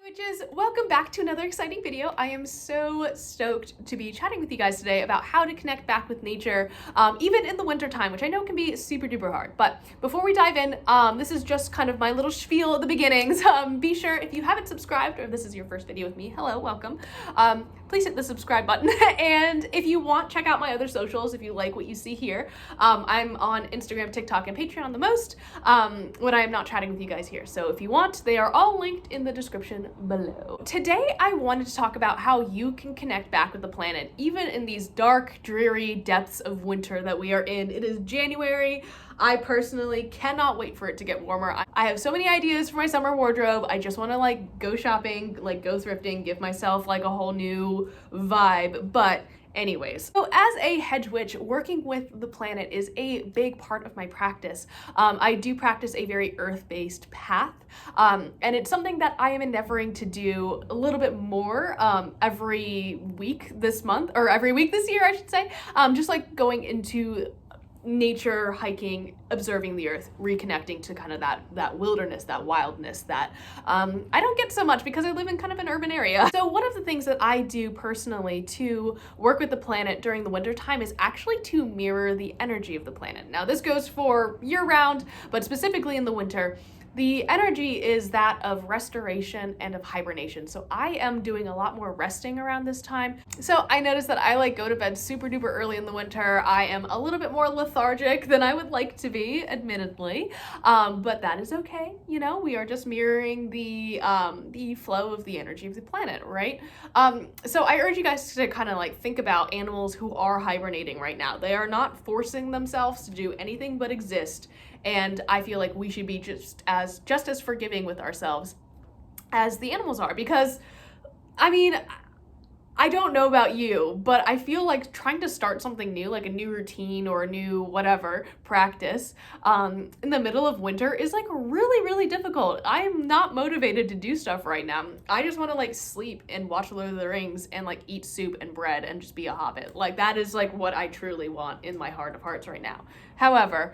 Witches, welcome back to another exciting video. I am so stoked to be chatting with you guys today about how to connect back with nature, even in the winter time, which I know can be super duper hard. But before we dive in, this is just kind of my little spiel at the beginnings. Be sure, if you haven't subscribed or if this is your first video with me, hello, welcome. Please hit the subscribe button. And if you want, check out my other socials if you like what you see here. I'm on Instagram, TikTok, and Patreon the most when I am not chatting with you guys here. So if you want, they are all linked in the description below. Today, I wanted to talk about how you can connect back with the planet, even in these dark, dreary depths of winter that we are in. It is January. I personally cannot wait for it to get warmer. I have so many ideas for my summer wardrobe. I just want to go shopping, go thrifting, give myself a whole new vibe. But anyways, so as a hedge witch, working with the planet is a big part of my practice. I do practice a very earth-based path, and it's something that I am endeavoring to do a little bit more every week this month, or every week this year, I should say. Just going into nature, hiking, observing the earth, reconnecting to kind of that wilderness, that wildness that I don't get so much because I live in kind of an urban area. So one of the things that I do personally to work with the planet during the winter time is actually to mirror the energy of the planet. Now this goes for year-round, but specifically in the winter, the energy is that of restoration and of hibernation. So I am doing a lot more resting around this time. So I noticed that I go to bed super duper early in the winter. I am a little bit more lethargic than I would like to be, admittedly, but that is okay. You know, we are just mirroring the flow of the energy of the planet, right? So I urge you guys to kind of think about animals who are hibernating right now. They are not forcing themselves to do anything but exist. And I feel like we should be just as forgiving with ourselves as the animals are, because I mean, I don't know about you, but I feel like trying to start something new, like a new routine or a new whatever practice, in the middle of winter is really, really difficult. I am not motivated to do stuff right now. I just want to sleep and watch Lord of the Rings and eat soup and bread and just be a hobbit. That is what I truly want in my heart of hearts right now. However,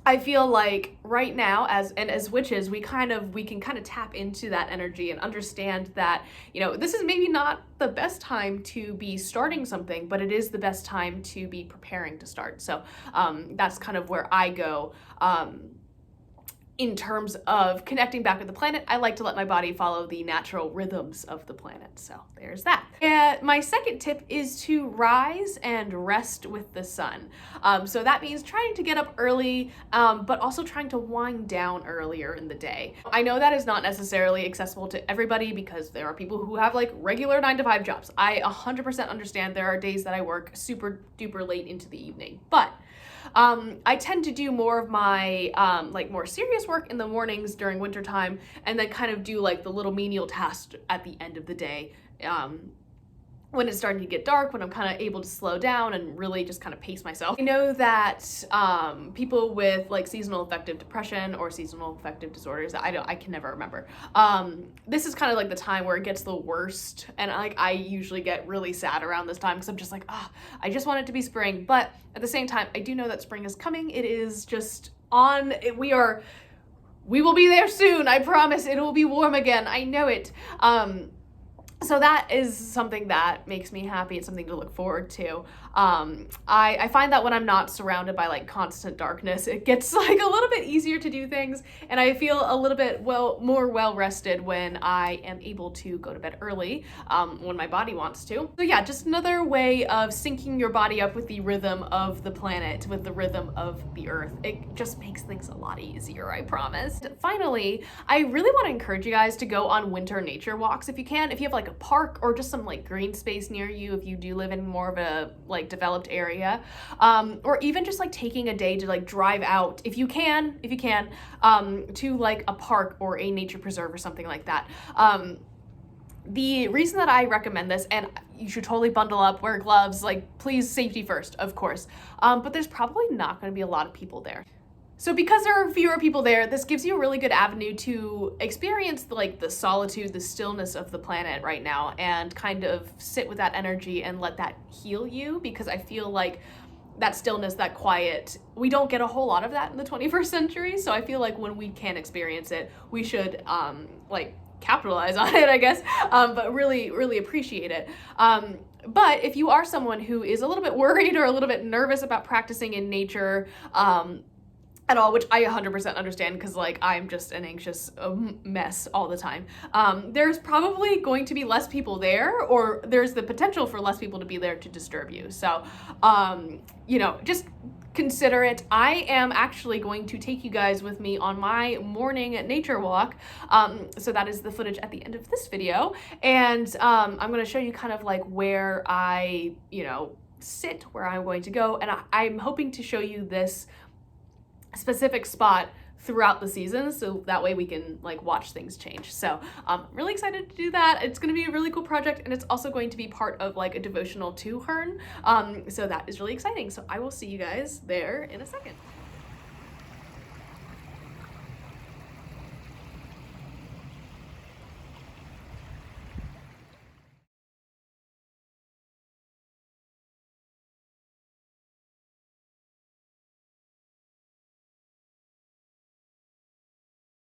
I feel like right now, as witches, we can kind of tap into that energy and understand that, this is maybe not the best time to be starting something, but it is the best time to be preparing to start. So that's kind of where I go. In terms of connecting back with the planet, I like to let my body follow the natural rhythms of the planet. So there's that. And my second tip is to rise and rest with the sun. So that means trying to get up early, but also trying to wind down earlier in the day. I know that is not necessarily accessible to everybody because there are people who have regular 9-to-5 jobs. I 100% understand there are days that I work super duper late into the evening, but I tend to do more of my more serious work in the mornings during winter time, and then kind of do the little menial tasks at the end of the day when it's starting to get dark, when I'm kind of able to slow down and really just kind of pace myself. I know that people with seasonal affective depression or seasonal affective disorders, I can never remember. This is kind of the time where it gets the worst, and I usually get really sad around this time because I'm just I just want it to be spring. But at the same time, I do know that spring is coming. It is just on. We will be there soon. I promise. It will be warm again. I know it. So that is something that makes me happy. It's something to look forward to. I find that when I'm not surrounded by constant darkness, it gets a little bit easier to do things, and I feel a little bit more well rested when I am able to go to bed early, when my body wants to. So yeah, just another way of syncing your body up with the rhythm of the planet, with the rhythm of the earth. It just makes things a lot easier, I promise. Finally, I really want to encourage you guys to go on winter nature walks if you can. If you have a park or just some green space near you, if you do live in more of a developed area, or even just taking a day to drive out if you can to a park or a nature preserve or something like that. The reason that I recommend this, and you should totally bundle up, wear gloves, please, safety first, of course, but there's probably not going to be a lot of people there. So because there are fewer people there, this gives you a really good avenue to experience the solitude, the stillness of the planet right now, and kind of sit with that energy and let that heal you, because I feel that stillness, that quiet, we don't get a whole lot of that in the 21st century. So I feel when we can experience it, we should capitalize on it, I guess, but really appreciate it. But if you are someone who is a little bit worried or a little bit nervous about practicing in nature, at all, which I 100% understand because like I'm just an anxious mess all the time. There's probably going to be less people there, or there's the potential for less people to be there to disturb you. So, you know, just consider it. I am actually going to take you guys with me on my morning nature walk. So that is the footage at the end of this video. And I'm going to show you kind of like where I, you know, sit, where I'm going to go. And I'm hoping to show you this specific spot throughout the season, so that way we can like watch things change. So I'm really excited to do that. It's going to be a really cool project, and it's also going to be part of like a devotional to Hearn. So that is really exciting. So I will see you guys there in a second.